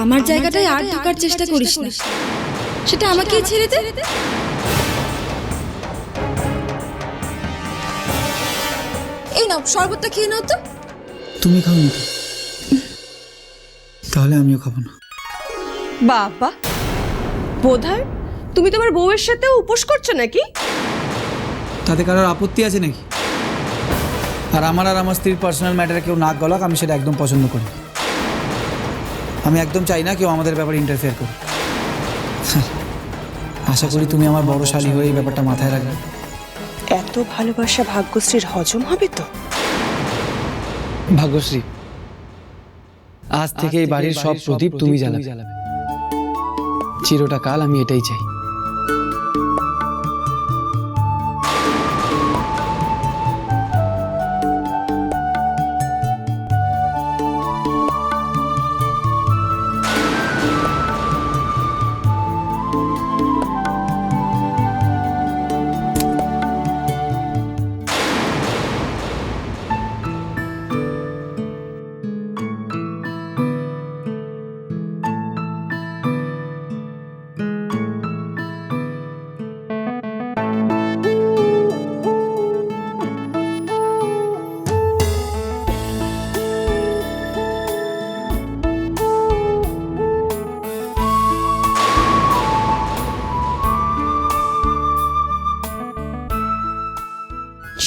আমার জায়গাটায় আর ঢোকার চেষ্টা করিস না, সেটা আমাকেই ছেড়ে দে। এই নাও শরবতটা খেয়ে নাও তো। তুমি খাও না তাহলে আমিও খাবো না। বাবা, বোধহয় তুমি তোমার বউয়ের সাথে উপোস করছো নাকি? তাতে কারোর আপত্তি আছে নাকি? আর আমার স্ত্রীর পার্সোনাল ম্যাটারে কেউ নাক গলাক আমি সেটা একদম পছন্দ করি। আমি একদম চাই না কেউ আমাদের ব্যাপারে ইন্টারফেয়ার করে। আশা করি তুমি আমার বড় শালী হয়ে এই ব্যাপারটা মাথায় রাখবে। এত ভালোবাসা ভাগ্যশ্রীর হজম হবে তো? ভাগ্যশ্রী, আজ থেকে এই বাড়ির সব প্রদীপ তুমি জ্বালাবে। চিরটা কাল আমি এটাই চাই।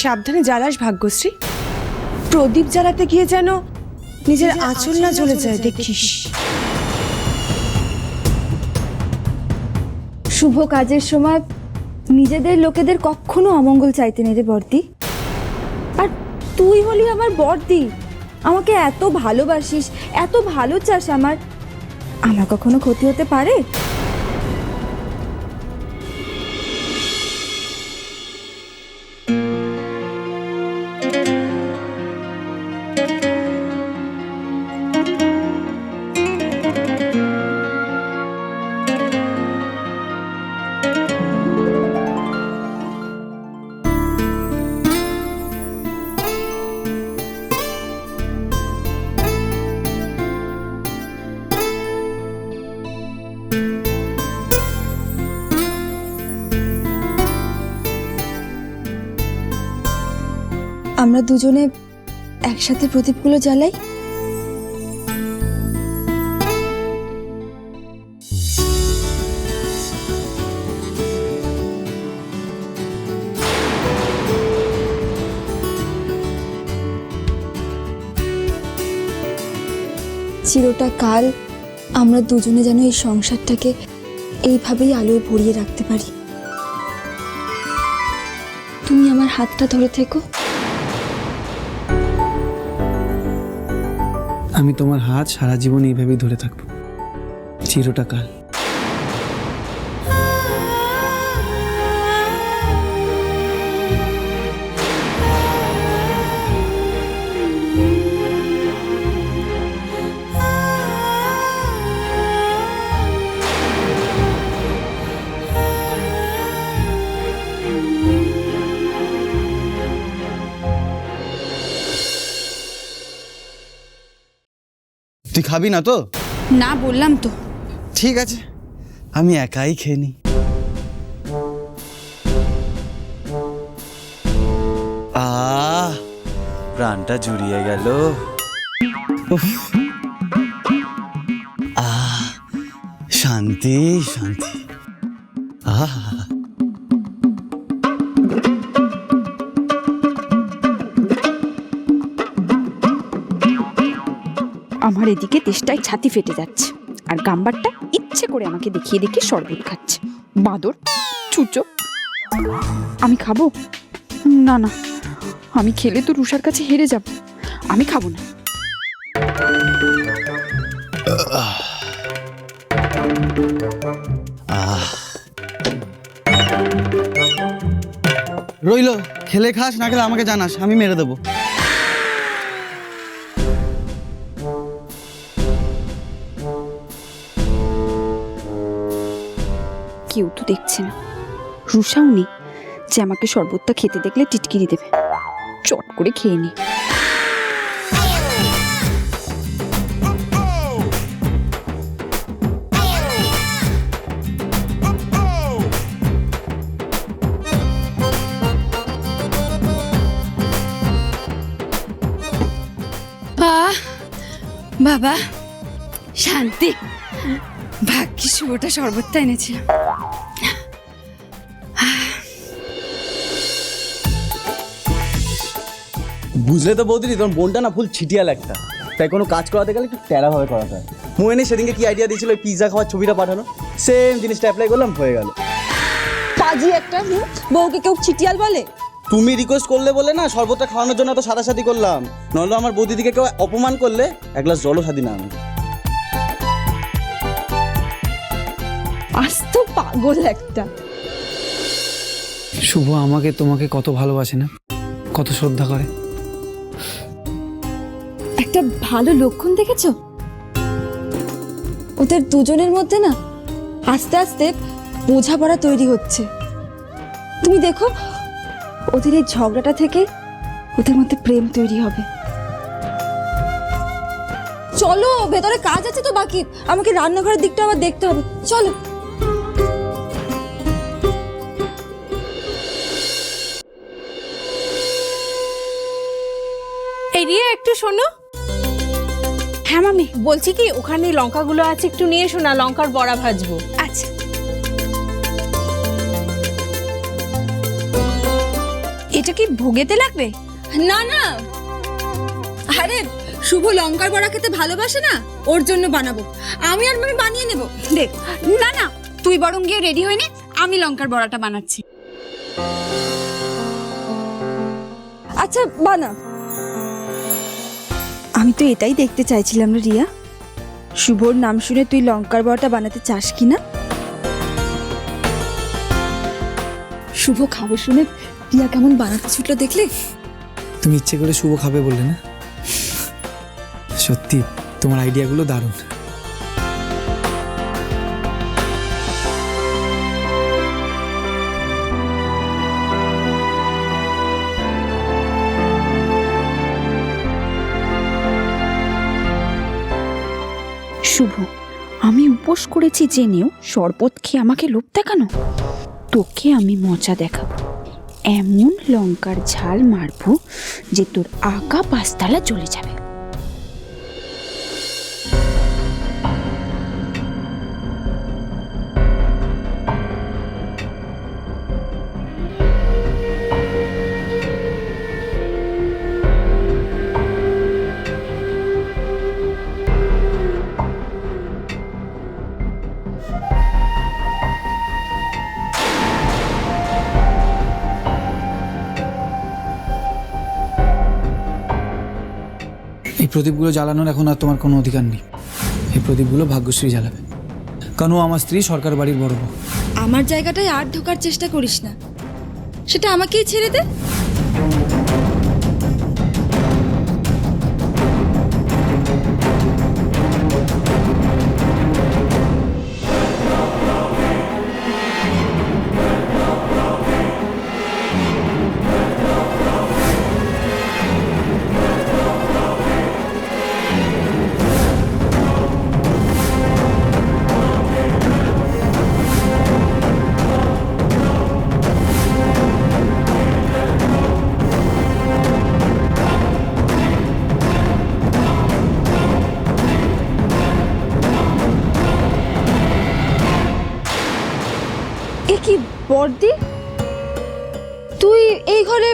সাবধানে জ্বালাস ভাগ্যশ্রী, প্রদীপ জ্বালাতে গিয়ে যেন নিজের আঁচল না জ্বলে যায় দেখিস। শুভ কাজের সময় নিজেদের লোকেদের কখনো অমঙ্গল চাইতে নেই রে বর্দি। আর তুই হলি আমার বর্দি, আমাকে এত ভালোবাসিস, এত ভালো চাস আমার কখনো ক্ষতি হতে পারে? আমরা দুজনে একসাথে প্রদীপগুলো জ্বালাই। চিরটা কাল আমরা দুজনে যেন এই সংসারটাকে এইভাবেই আলোয় ভরিয়ে রাখতে পারি। তুমি আমার হাতটা ধরে থেকো। আমি তোমার হাত সারা জীবন এইভাবেই ধরে থাকবো, চিরটা কাল। তুই খাবি না তো? না, বললাম তো। ঠিক আছে, আমি একাই খেয়ে নি। প্রাণটা জুড়িয়ে গেল। শান্তি শান্তি। আমার এদিকে তেষ্টায় ছাতি ফেটে যাচ্ছে, আর গাম্বারটা ইচ্ছে করে আমাকে দেখিয়ে দেখিয়ে শরবত খাচ্ছে। বাঁদর, ছুঁচো। আমি খাবো না? না, আমি খেলে তো রুষার কাছে হেরে যাব। আমি খাবো না। রইল, খেলে খাস, না খেলে আমাকে জানাস, আমি মেরে দেবো। কেউ তো দেখছে না, রুষাও নেই যে আমাকে শরবতটা খেতে দেখলে টিটকিরি দেবে। চট করে খেয়ে নি। বাবা শান্তি, ভাগ্যি শুভটা শরবতটা এনেছিলাম। বুঝলে তো বৌদি, তোমার বোনটা না ফুল ছিটিয়াল একটা, তাই কোনো কাজ করাতে গেলে একটু টেরাভাবে করাতে হয়। মোয়েনে সেদিনকে কি আইডিয়া দিয়েছিল ওই পিৎজা খাওয়ার ছবিটা পাঠানো, সেম জিনিসটা অ্যাপ্লাই করলাম, হয়ে গেল। পাজি একটা, বউকে কেউ ছিটিয়াল বলে? তুমি রিকোয়েস্ট করলে বলে না শরবতটা খাওয়ানোর জন্য এত সাদাসাদি করলাম, নইলে আমার বৌদিদিকে কেউ অপমান করলে এক গ্লাস জলও সাদি না আমি। আস্ত পাগল একটা। শুভ আমাকে তোমাকে কত ভালোবাসে না, কত শ্রদ্ধা করে। একটা ভালো লক্ষণ দেখেছো? ওদের দুজনের মধ্যে না আস্তে আস্তে বোঝাপড়া তৈরি হচ্ছে। তুমি দেখো, ওদের এই ঝগড়াটা থেকে ওদের মধ্যে প্রেম তৈরি হবে। চলো, ভেতরে কাজ আছে তো বাকি, আমাকে রান্নাঘরের দিকটা আবার দেখতে হবে। চলো। এই রিয়া, একটু শোনো। হ্যাঁ মামি। বলছি কি, ওখানে লঙ্কাগুলো আছে, একটু নিয়ে এসো না, লঙ্কার বড়া ভাজবো। আচ্ছা। এটা কি ভোগেতে লাগবে? না না, আরে শুভ লঙ্কার বড়া খেতে ভালোবাসে না, ওর জন্য বানাবো। আমি আর মামি বানিয়ে নেব। দেখ, না না, তুই বরং গিয়ে রেডি হয়ে নে, আমি লঙ্কার বড়াটা বানাচ্ছি। আচ্ছা বানা। আমি তো এটাই দেখতে চাইছিলাম রে রিয়া, শুভর নাম শুনে তুই লঙ্কার বড়াটা বানাতে চাস কিনা। শুভ খাবে শুনে রিয়া কেমন বানাতে ছুটলো দেখলে? তুমি ইচ্ছে করে শুভ খাবে বললে না? সত্যি তোমার আইডিয়াগুলো দারুণ। শুভ, আমি উপোস করেছি জেনেও শরবত খেয়ে আমাকে লোভ দেখানো? তোকে আমি মজা দেখাবো, এমন লঙ্কার ঝাল মারবো যে তোর আগা পাঁচতলা চলে যাবে। এই প্রদীপগুলো জ্বালানোর এখন আর তোমার কোনো অধিকার নেই। এই প্রদীপগুলো ভাগ্যশ্রী জ্বালাবে, কারণ ও আমার স্ত্রী, সরকার বাড়ির বড় বউ। আমার জায়গাটায় আর ঢোকার চেষ্টা করিস না, সেটা আমাকেই ছেড়ে দে। এ কি বর্দি, তুই এই ঘরে?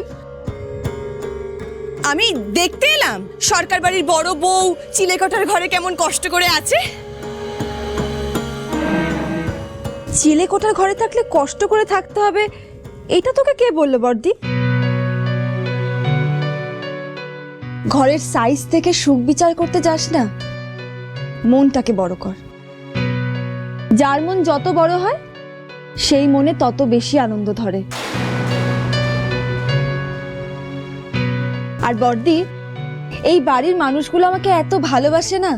আমি দেখতে এলাম সরকার বাড়ির বড় বউ চিলেকোঠার ঘরে কেমন কষ্ট করে আছে। চিলেকোঠার ঘরে থাকলে কষ্ট করে থাকতে হবে, এটা তোকে কে বললো বর্দি? ঘরের সাইজ থেকে সুখ বিচার করতে যাস না, মনটাকে বড় কর। যার মন যত বড় হয় সেই মনে তত বেশি আনন্দ ধরে। আর বর্দি, এই বাড়ির মানুষগুলো আমাকে এত ভালোবাসে না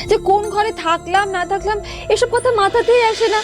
যে কোন ঘরে থাকলাম না থাকলাম এসব কথা মাথাতেই আসে না।